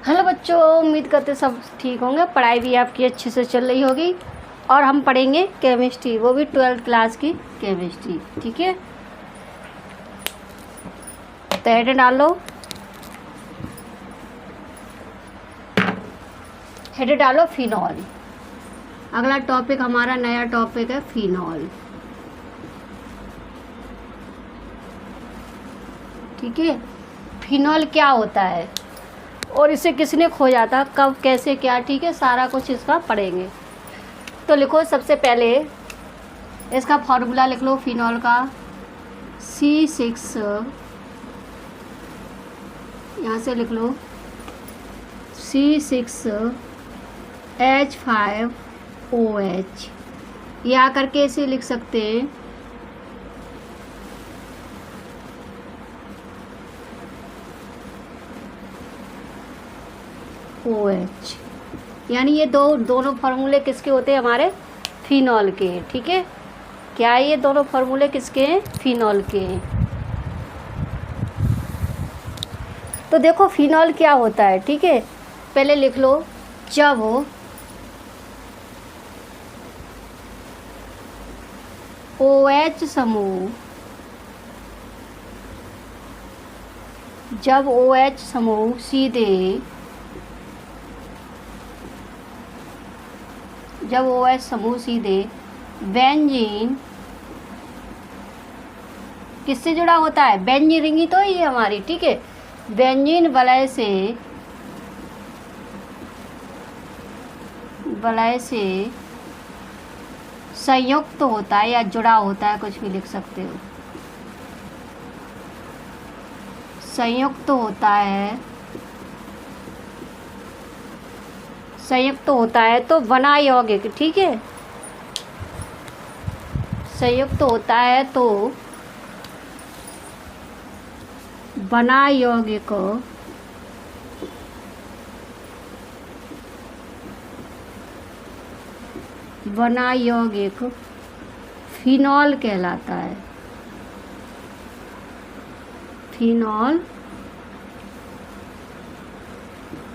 Hello बच्चों, उम्मीद करते सब ठीक होंगे। पढ़ाई भी आपकी अच्छे से चल रही होगी और हम पढ़ेंगे केमिस्ट्री, वो भी 12th क्लास की केमिस्ट्री। ठीक है, तो हेड डाल लो, हेड डालो फिनॉल। अगला टॉपिक हमारा नया टॉपिक है फिनॉल। ठीक है, फिनॉल क्या होता है और इसे किसने खोजा था, कब, कैसे, क्या। ठीक है, सारा कुछ इसका पढ़ेंगे। तो लिखो, सबसे पहले इसका फॉर्मूला लिख लो फिनॉल का। C6, यहाँ से लिख लो C6H5OH। या करके इसे लिख सकते हैं OH। यानी ये दोनों फार्मूले किसके होते हैं, हमारे फिनॉल के। ठीक है, क्या है ये दोनों फार्मूले किसके हैं, फिनॉल के हैं। तो देखो फिनॉल क्या होता है। ठीक है, पहले लिख लो, जब OH समूह, जब OH समूह सीधे, जब OH समूह सीधे बेंजीन किससे जुड़ा होता है, बेंजीन रिंगी तो ये हमारी। ठीक है, बेंजीन वलय से संयुक्त होता है या जुड़ा होता है, कुछ भी लिख सकते हो। संयुक्त होता है तो बना यौगिक। ठीक है, संयुक्त होता है तो बना यौगिक फिनॉल कहलाता है। फिनॉल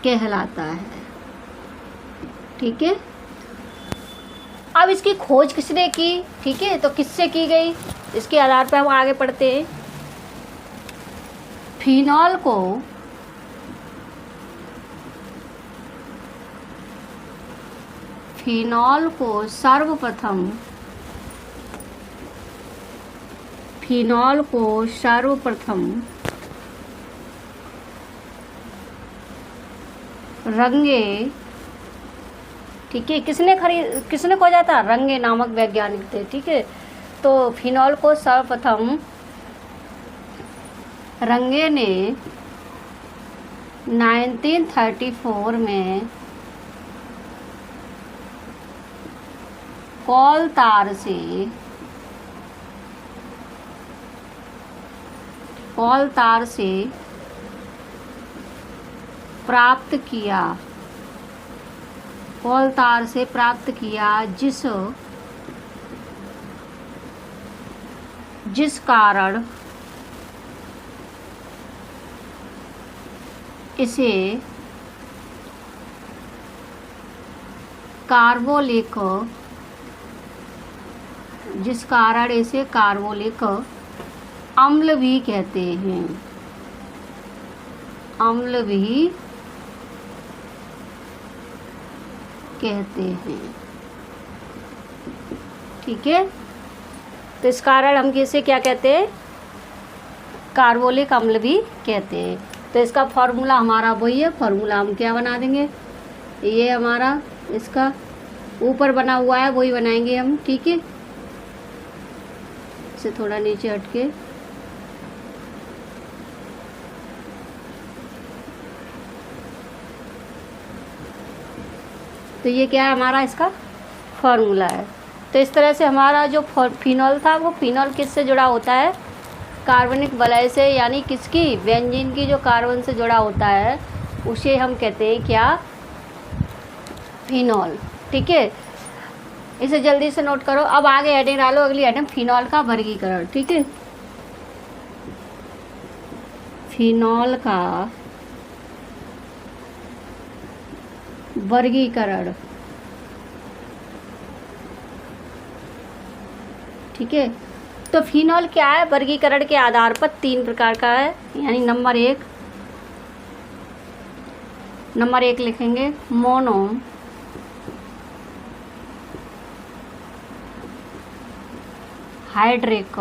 कहलाता है। ठीक है, अब इसकी खोज किसने की। ठीक है, तो किससे की गई, इसके आधार पर हम आगे पढ़ते हैं। फिनॉल को सर्वप्रथम रंगे, ठीक है, किसने खोजा था, रंगे नामक वैज्ञानिक थे। ठीक है, तो फिनॉल को सर्वप्रथम रंगे ने 1934 में कॉलतार से प्राप्त किया, जिस कारण इसे कार्बोलिक अम्ल भी कहते हैं। ठीक है, तो इस कारण हम इसे क्या कहते हैं, कार्बोलिक अम्ल भी कहते हैं। तो इसका फॉर्मूला हमारा वही है। फॉर्मूला हम क्या बना देंगे, ये हमारा इसका ऊपर बना हुआ है वही बनाएंगे हम। ठीक है, इसे थोड़ा नीचे हटके, तो ये क्या है, हमारा इसका फॉर्मूला है। तो इस तरह से हमारा जो फिनॉल था, वो फिनॉल किससे जुड़ा होता है, कार्बनिक वलय से, यानी किसकी, बेंजीन की जो कार्बन से जुड़ा होता है उसे हम कहते हैं क्या, फिनॉल। ठीक है, इसे जल्दी से नोट करो। अब आगे हेडिंग डालो, अगली हेडिंग फिनॉल का वर्गीकरण। ठीक है, फिनॉल का वर्गीकरण। ठीक है, तो फिनॉल क्या है, वर्गीकरण के आधार पर 3 प्रकार का है। यानी नंबर एक लिखेंगे मोनो हाइड्रिक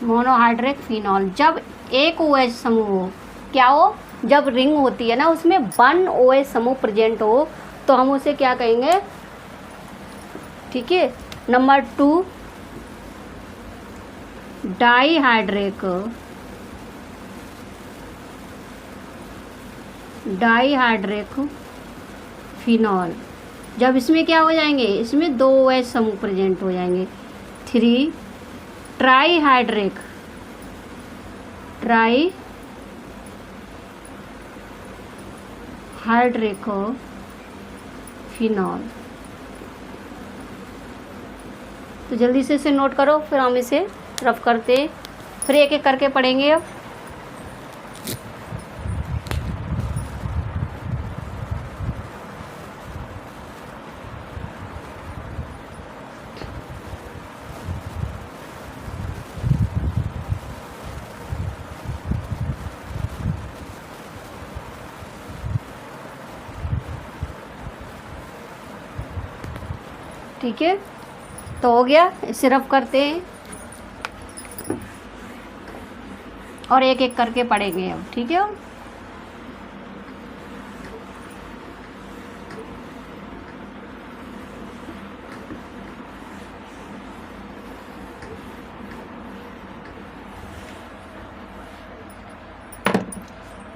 मोनोहाइड्रिक फिनॉल। जब एक OH समूह हो, क्या हो, जब रिंग होती है ना उसमें 1 OH समूह प्रेजेंट हो तो हम उसे क्या कहेंगे। ठीक है, नंबर 2 डाईहाइड्रिक फिनॉल। जब इसमें क्या हो जाएंगे, इसमें 2 OH समूह प्रेजेंट हो जाएंगे। 3 ट्राईहाइड्रिक फिनॉल। तो जल्दी से इसे नोट करो, फिर हम इसे रफ करते, फिर एक एक करके पढ़ेंगे। अब ठीक है, तो हो गया, इसे रफ करते हैं और एक एक करके पढ़ेंगे अब। ठीक है,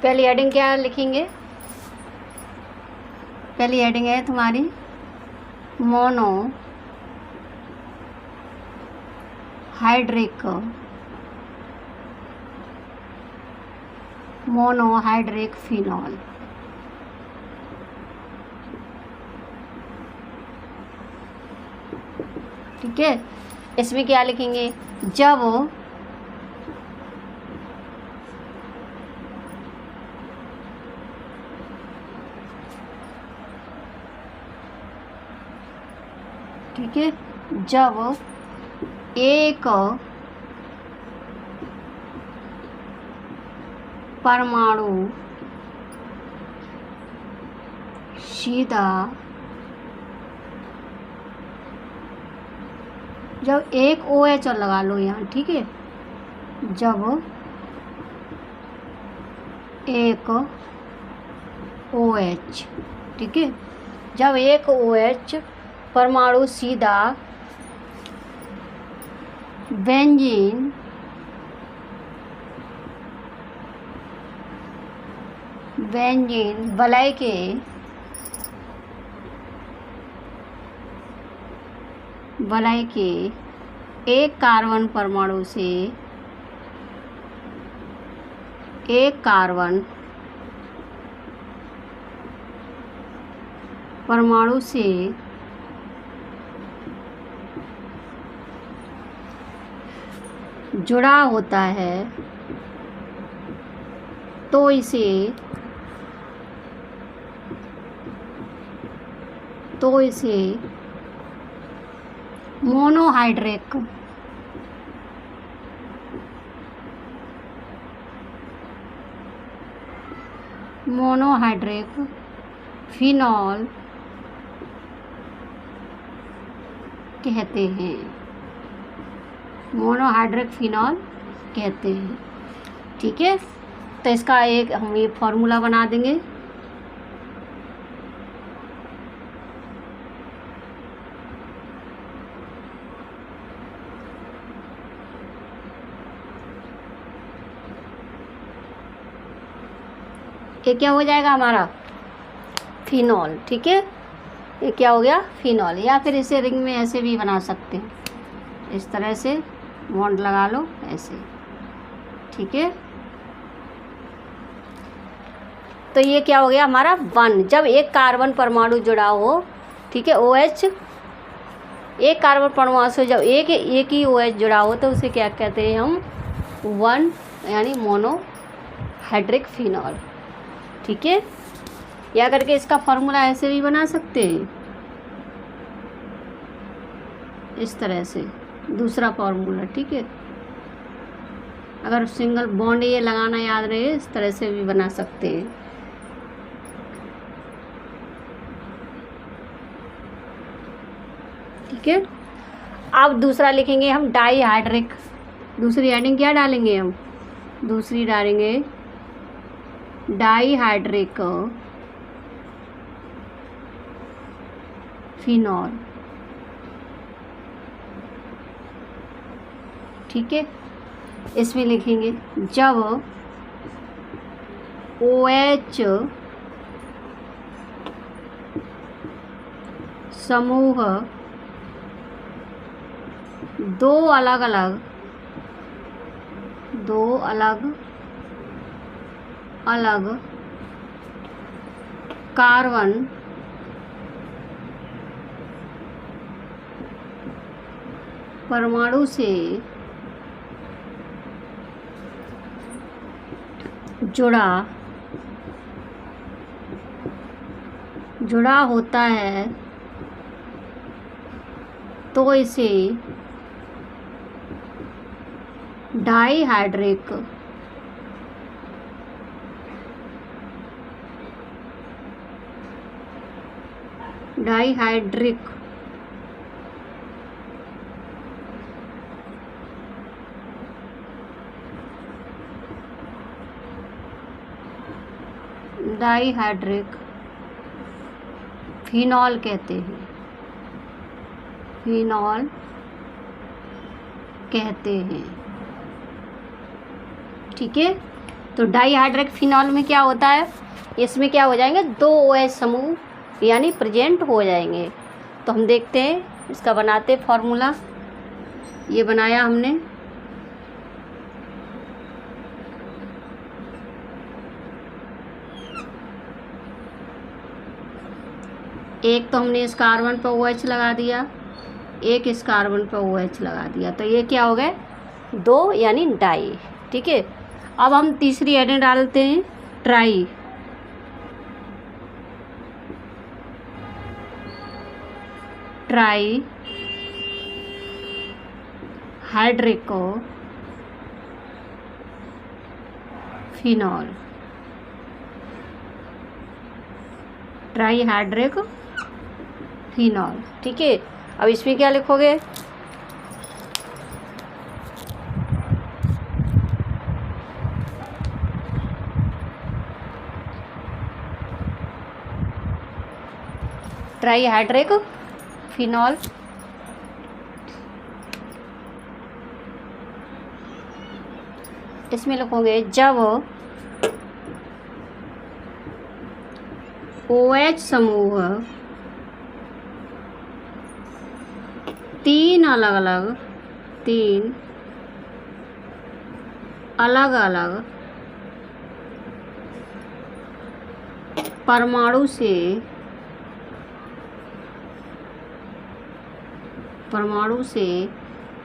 पहली हेडिंग क्या लिखेंगे, पहली हेडिंग है तुम्हारी मोनोहाइड्रिक फिनॉल। ठीक है, इसमें क्या लिखेंगे, जब ठीक है, जब एक परमाणु सीधा, जब एक OH और लगा लो यहाँ। ठीक है, जब एक OH, ठीक है, जब एक OH परमाणु सीधा बेंजीन वलय के एक कार्बन परमाणु से जुड़ा होता है तो इसे मोनोहाइड्रिक फिनॉल कहते हैं। मोनोहाइड्रिक फिनॉल कहते हैं। ठीक है, तो इसका एक हम ये फॉर्मूला बना देंगे। ये क्या हो जाएगा हमारा, फिनॉल। ठीक है, ये क्या हो गया, फिनॉल। या फिर इसे रिंग में ऐसे भी बना सकते हैं, इस तरह से बॉन्ड लगा लो ऐसे। ठीक है, तो ये क्या हो गया हमारा 1। जब एक कार्बन परमाणु जुड़ा हो, ठीक है, OH एक कार्बन परमाणु से जब एक ही OH जुड़ा हो तो उसे क्या कहते हैं हम, 1 यानी मोनोहाइड्रिक फिनॉल। ठीक है, या करके इसका फॉर्मूला ऐसे भी बना सकते हैं, इस तरह से दूसरा फॉर्मूला। ठीक है, अगर सिंगल बॉन्ड ये लगाना याद रहे, इस तरह से भी बना सकते हैं। ठीक है, अब दूसरा लिखेंगे हम डाईहाइड्रिक। दूसरी हेडिंग क्या डालेंगे हम? दूसरी डालेंगे डाईहाइड्रिक फिनॉल। ठीक है, इसमें लिखेंगे जब OH समूह दो अलग अलग कार्बन परमाणु से जुड़ा होता है तो इसे डाईहाइड्रिक फिनॉल कहते हैं। ठीक है, तो डाईहाइड्रिक फिनॉल में क्या होता है, इसमें क्या हो जाएंगे, दो OH समूह यानी प्रेजेंट हो जाएंगे। तो हम देखते हैं, इसका बनाते फॉर्मूला। ये बनाया हमने, एक तो हमने इस कार्बन पर OH लगा दिया, एक इस कार्बन पर OH लगा दिया, तो ये क्या हो गए, दो यानी डाई। ठीक है, अब हम तीसरी हेडिंग डालते हैं try. Hydric phenol. Trihydric phenol. ठीक है, अब इसमें क्या लिखोगे, ट्राईहाइड्रिक फिनॉल। इसमें लिखोगे जब OH समूह तीन अलग अलग परमाणु से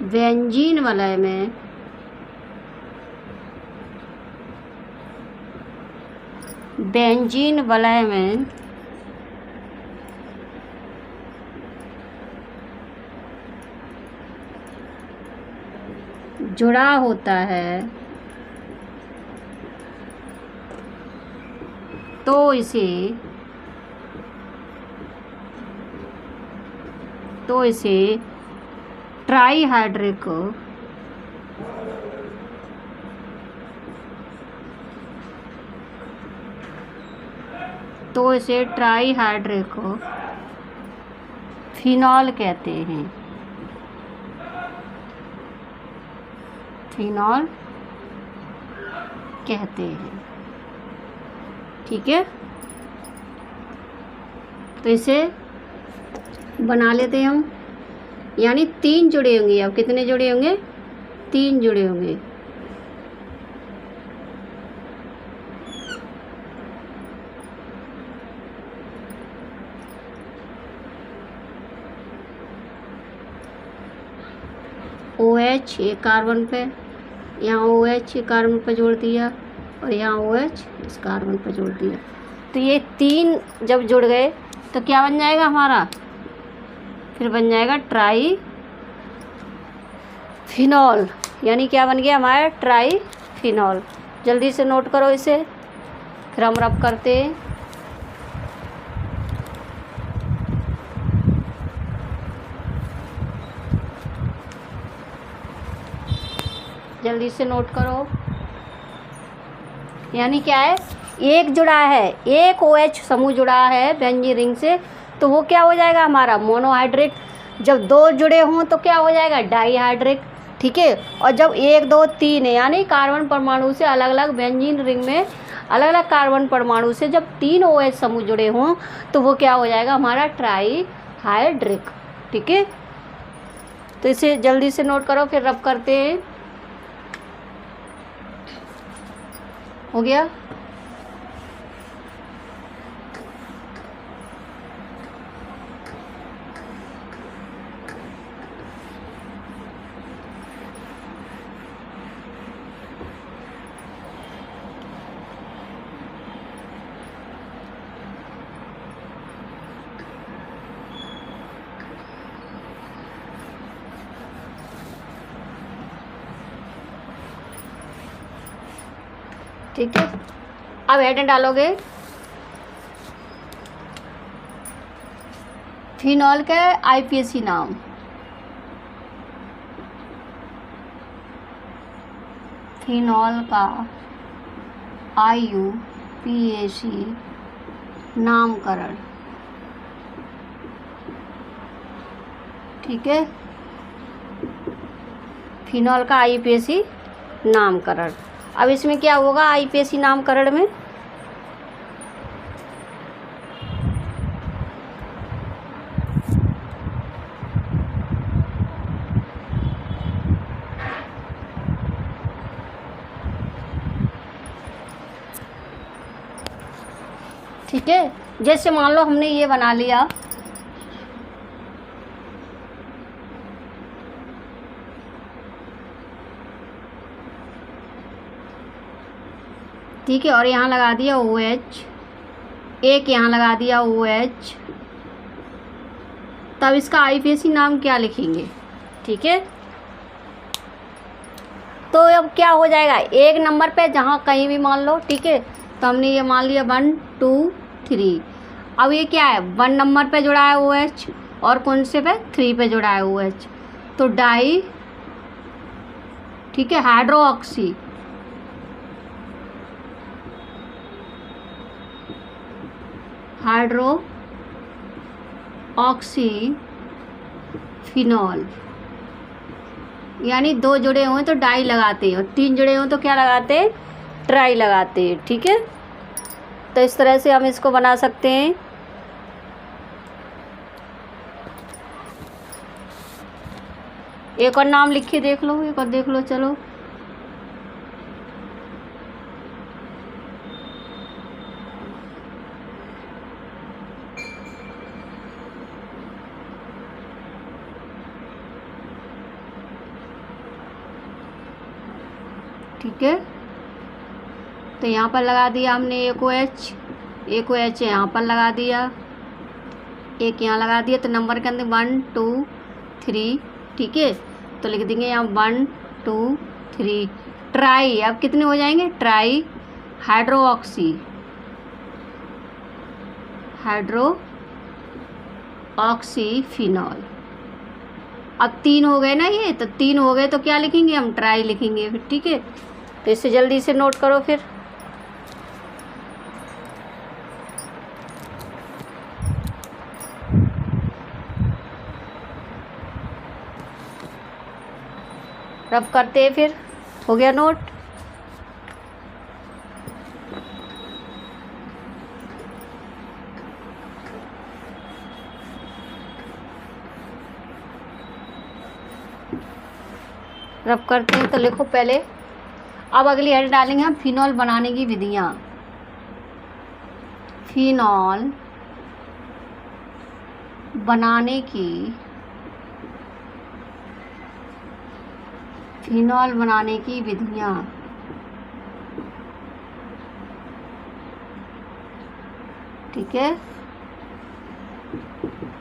बेंजीन वलय में जुड़ा होता है तो इसे ट्राईहाइड्रिक फिनॉल कहते हैं। ठीक है, तो इसे बना लेते हैं हम, यानी तीन जुड़े होंगे। अब कितने जुड़े होंगे, तीन जुड़े होंगे। OH एक कार्बन पे, यहाँ OH कार्बन पे जोड़ दिया, और यहाँ OH इस कार्बन पर जोड़ दिया। तो ये 3 जब जुड़ गए तो क्या बन जाएगा हमारा, फिर बन जाएगा ट्राई फिनॉल, यानी क्या बन गया हमारा, ट्राई फिनॉल। जल्दी से नोट करो इसे, फिर हम रब करते हैं। जल्दी से नोट करो, यानी क्या है, एक जुड़ा है, एक OH समूह जुड़ा है बेंजीन रिंग से, तो वो क्या हो जाएगा हमारा, मोनोहाइड्रिक। जब 2 जुड़े हों तो क्या हो जाएगा, डाईहाइड्रिक। ठीक है, और जब 1 2 3 है, यानी कार्बन परमाणु से अलग अलग बेंजीन रिंग में अलग अलग कार्बन परमाणु से जब 3 OH समूह जुड़े हों तो वो क्या हो जाएगा हमारा, ट्राईहाइड्रिक। ठीक है, तो इसे जल्दी से नोट करो, फिर रब करते हैं। हो गया। ठीक है, अब हेडिंग डालोगे, फिनॉल के IUPAC नाम। फिनॉल का IUPAC नामकरण। ठीक है, फिनॉल का IUPAC नामकरण। अब इसमें क्या होगा IUPAC नामकरण में, ठीक है, जैसे मान लो हमने ये बना लिया, ठीक है, और यहाँ लगा दिया OH, एक यहाँ लगा दिया OH, तब इसका IUPAC नाम क्या लिखेंगे। ठीक है, तो अब क्या हो जाएगा, एक नंबर पे जहाँ कहीं भी मान लो। ठीक है, तो हमने ये मान लिया 1 2 3। अब ये क्या है, 1 नंबर पे जुड़ा है OH और कौन से पे, 3 पे जुड़ा है OH, तो डाई, ठीक है, हाइड्रोक्सी, हाइड्रोक्सी फिनॉल। यानी 2 जुड़े हुए तो डाई लगाते हैं और 3 जुड़े हुए तो क्या लगाते हैं, ट्राई लगाते हैं। ठीक है, तो इस तरह से हम इसको बना सकते हैं। एक और नाम लिख के देख लो, एक और देख लो, चलो। ठीक है, तो यहाँ पर लगा दिया हमने एक OH, एक OH यहाँ पर लगा दिया, एक यहाँ लगा दिया, तो नंबर के अंदर 1 2 3। ठीक है, तो लिख देंगे यहाँ 1 2 3 ट्राई। अब कितने हो जाएंगे, ट्राई हाइड्रोक्सी, हाइड्रोक्सी फिनॉल। अब 3 हो गए ना, ये तो 3 हो गए तो क्या लिखेंगे हम, ट्राई लिखेंगे फिर। ठीक है, तो इसे जल्दी से नोट करो, फिर रब करते हैं, फिर हो गया नोट। रब करते हैं तो लिखो पहले। अब अगली हेड डालेंगे हम फिनॉल बनाने की विधियाँ। फिनॉल बनाने की, फिनॉल बनाने की विधियाँ। ठीक है,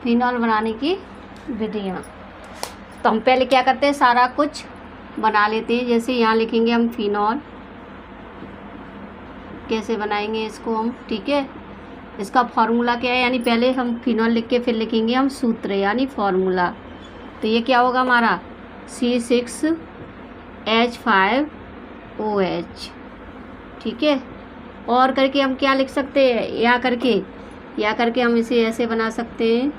फिनॉल बनाने की विधियाँ। तो हम पहले क्या करते हैं, सारा कुछ बना लेते हैं। जैसे यहाँ लिखेंगे हम फिनॉल, कैसे बनाएंगे इसको हम, ठीक है। इसका फॉर्मूला क्या है, यानी पहले हम फिनॉल लिख के फिर लिखेंगे हम सूत्र यानी फॉर्मूला। तो ये क्या होगा हमारा C6H5OH, ठीक है। और करके हम क्या लिख सकते हैं, या करके हम इसे ऐसे बना सकते हैं,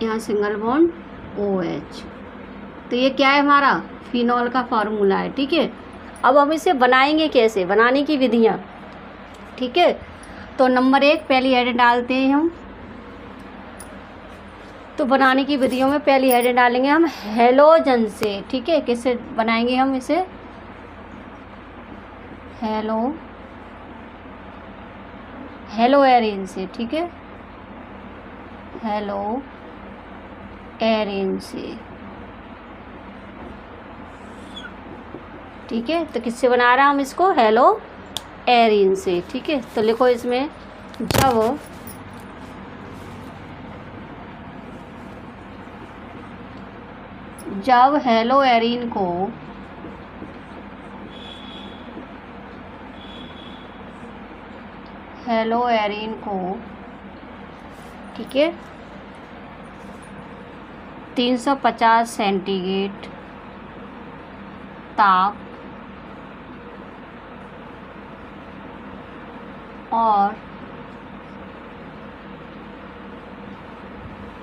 यहाँ सिंगल बॉन्ड OH। तो ये क्या है, हमारा फिनॉल का फॉर्मूला है, ठीक है। अब हम इसे बनाएंगे कैसे, बनाने की विधियाँ, ठीक है। तो नंबर 1 पहली हेडिंग डालते हैं हम। तो बनाने की विधियों में पहली हेडिंग डालेंगे हम हेलोजन से, ठीक है। किससे बनाएंगे हम इसे, हेलो एरिन से, ठीक है, हेलो एरिन से, ठीक है। तो किससे बना रहा हम इसको, हेलो एरिन से, ठीक है। तो लिखो इसमें जब हेलो एरिन को ठीक है 350 सेंटीग्रेड ताप और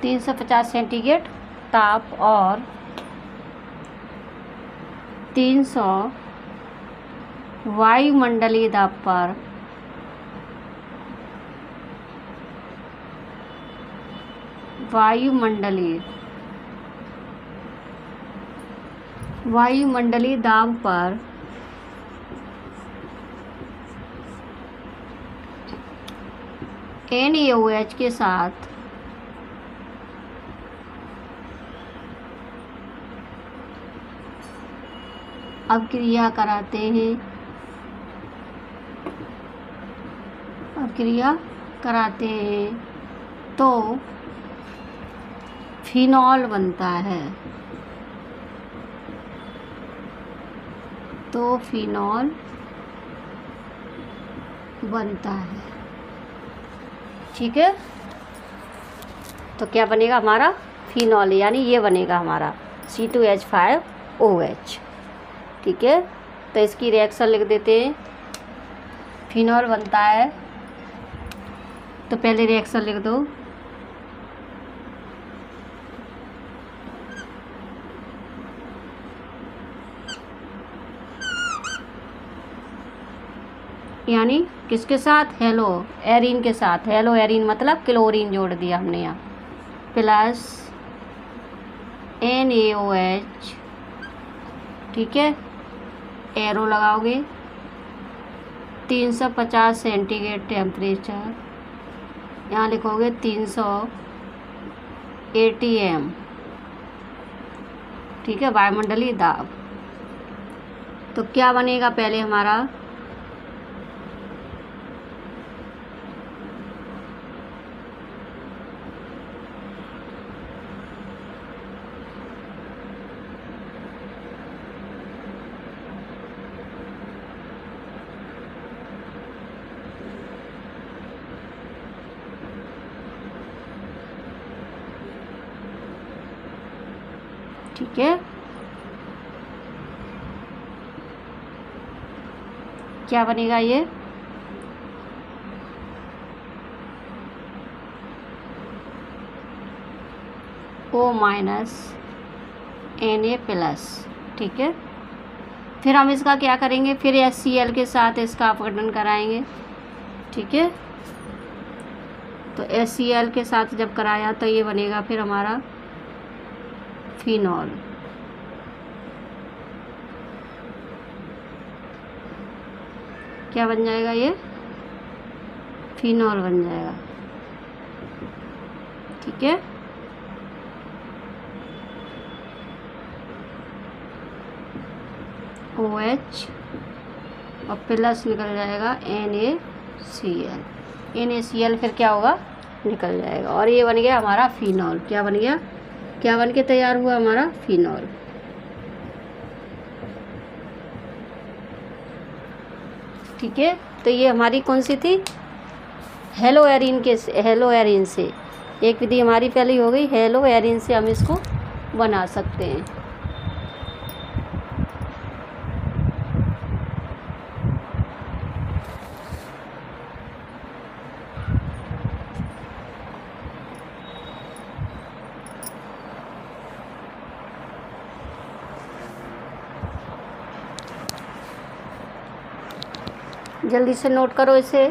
350 सेंटीग्रेड ताप और 300 वायुमंडलीय दाब पर वायुमंडलीय दाब पर NaOH के साथ अभिक्रिया कराते हैं तो फिनॉल बनता है, ठीक है। तो क्या बनेगा हमारा फिनॉल, यानी ये बनेगा हमारा C2H5OH, ठीक है। तो इसकी रिएक्शन लिख देते हैं, फिनॉल बनता है। तो पहले रिएक्शन लिख दो, यानी किसके साथ, हेलो एरिन के साथ। हेलो एरिन मतलब क्लोरीन जोड़ दिया हमने यहाँ, प्लस NaOH, ठीक है। एरो लगाओगे 350 सेंटीग्रेड टेम्परेचर, यहाँ लिखोगे 300 ATM, ठीक है, वायुमंडलीय दाब। तो क्या बनेगा पहले हमारा, ठीक है। क्या बनेगा ये, O- Na+, ठीक है। फिर हम इसका क्या करेंगे, फिर HCl के साथ इसका अपघटन कराएंगे, ठीक है। तो HCl के साथ जब कराया तो ये बनेगा फिर हमारा फिनॉल, क्या बन जाएगा ये फिनॉल बन जाएगा। ठीक है, OH और प्लस निकल जाएगा NaCl। NaCl फिर क्या होगा, निकल जाएगा, और ये बन गया हमारा फिनॉल। क्या बन गया, क्या बन के तैयार हुआ हमारा, फिनॉल। ठीक है, तो ये हमारी कौन सी थी, हेलोएरिन से एक विधि हमारी पहले हो गई। हेलोएरिन से हम इसको बना सकते हैं। जल्दी से नोट करो इसे।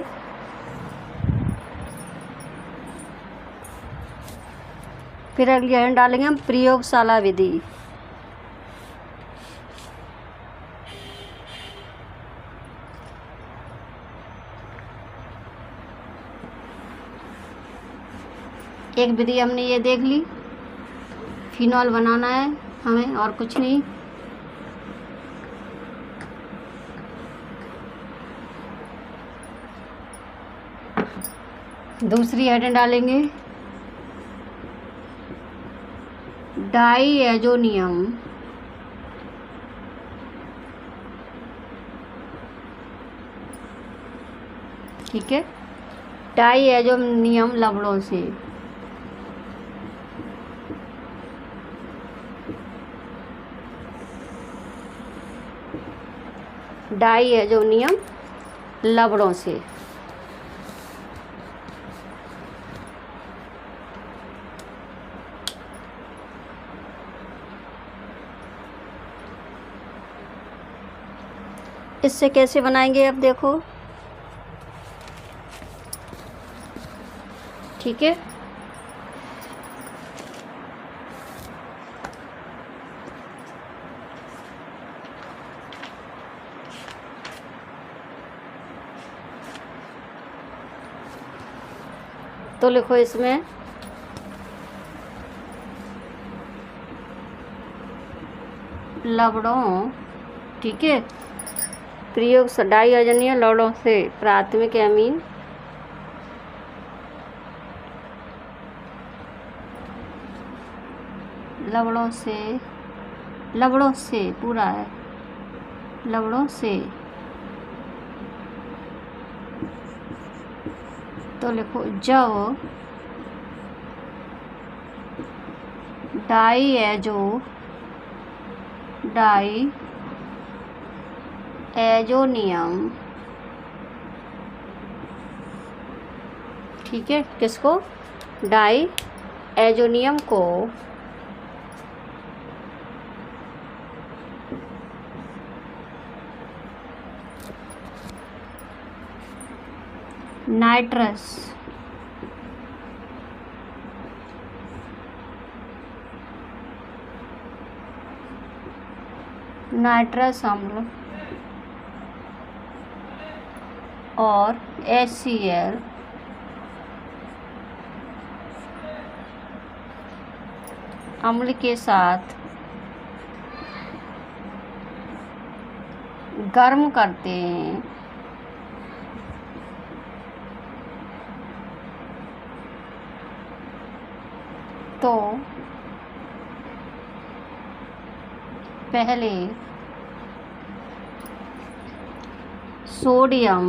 फिर अगली हेडिंग डालेंगे हम प्रयोगशाला विधि। एक विधि हमने ये देख ली, फिनॉल बनाना है हमें और कुछ नहीं। दूसरी हेडिंग डालेंगे डाईएजोनियम। ठीक है, डाईएजोनियम लवणों से। डाईएजोनियम लवणों से। इससे कैसे बनाएंगे अब देखो। ठीक है, तो लिखो इसमें लवणों। ठीक है, प्रयोग डाईएजोनियम लवणों से प्राथमिक एमीन लवणों से पूरा है, लवणों से। तो लिखो जब डाईएजोनियम। ठीक है, किसको, डाईएजोनियम को नाइट्रस अम्ल और HCl अम्ल के साथ गर्म करते हैं, तो पहले सोडियम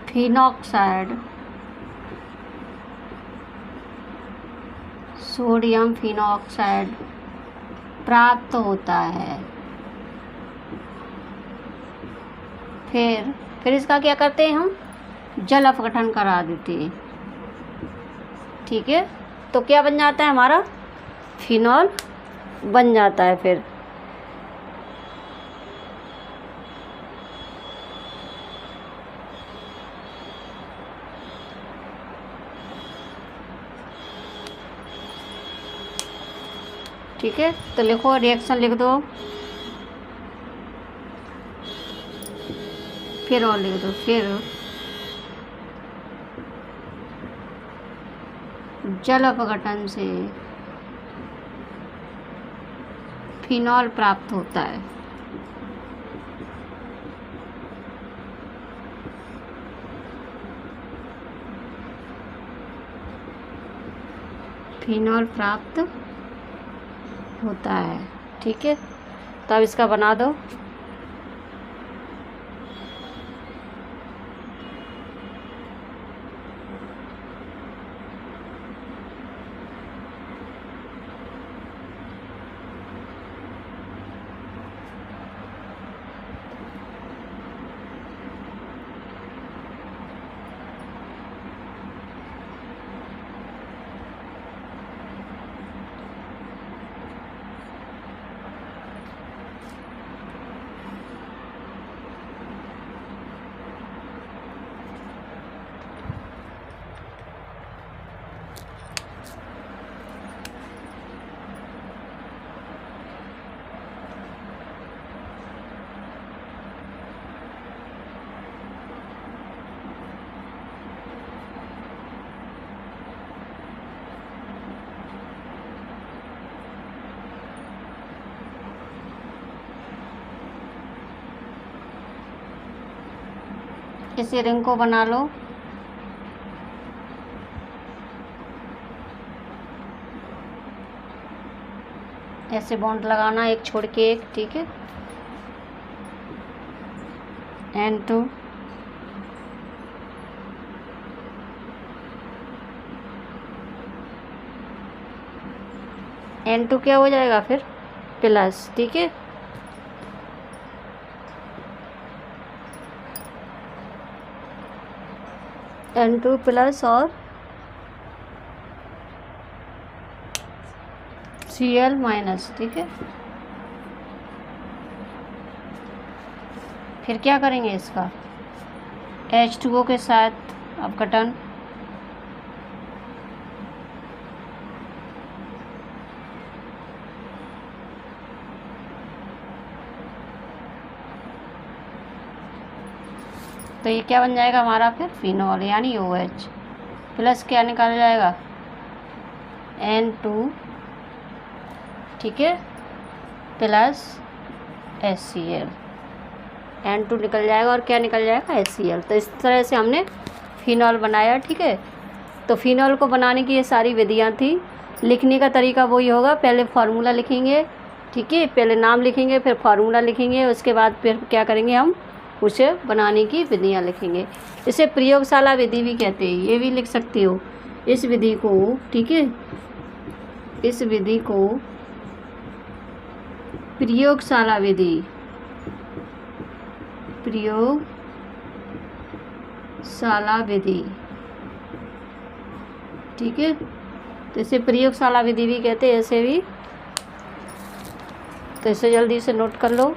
फिनॉक्साइड प्राप्त होता है। फिर इसका क्या करते हैं हम, जल अपघटन करा देते हैं। ठीक है, तो क्या बन जाता है हमारा, फिनॉल बन जाता है। फिर ठीक है, तो लिखो, रिएक्शन लिख दो। फिर और लिख दो, फिर जल अपघटन से फिनॉल प्राप्त होता है। फिनॉल प्राप्त होता है, ठीक है। तो अब इसका बना दो। इसी रिंग को बना लो। ऐसे बॉन्ड लगाना, एक छोड़ के एक, ठीक है। N2 N2 क्या हो जाएगा फिर प्लस, ठीक है। N2 प्लस और Cl माइनस, ठीक है। फिर क्या करेंगे इसका H2O के साथ अपघटन, तो ये क्या बन जाएगा हमारा फिर फिनॉल यानी OH प्लस क्या निकाल जाएगा N2, ठीक है, प्लस HCl। N2 निकल जाएगा और क्या निकल जाएगा HCl। तो इस तरह से हमने फिनॉल बनाया, ठीक है। तो फिनॉल को बनाने की ये सारी विधियाँ थी। लिखने का तरीका वही होगा, पहले फार्मूला लिखेंगे, ठीक है, पहले नाम लिखेंगे, फिर फार्मूला लिखेंगे, उसके बाद फिर क्या करेंगे हम उसे बनाने की विधियाँ लिखेंगे। इसे प्रयोगशाला विधि भी कहते हैं, ये भी लिख सकते हो इस विधि को, ठीक है। इस विधि को प्रयोगशाला विधि, प्रयोगशाला विधि, ठीक है। तो इसे प्रयोगशाला विधि भी कहते हैं, ऐसे भी। तो इसे जल्दी से नोट कर लो।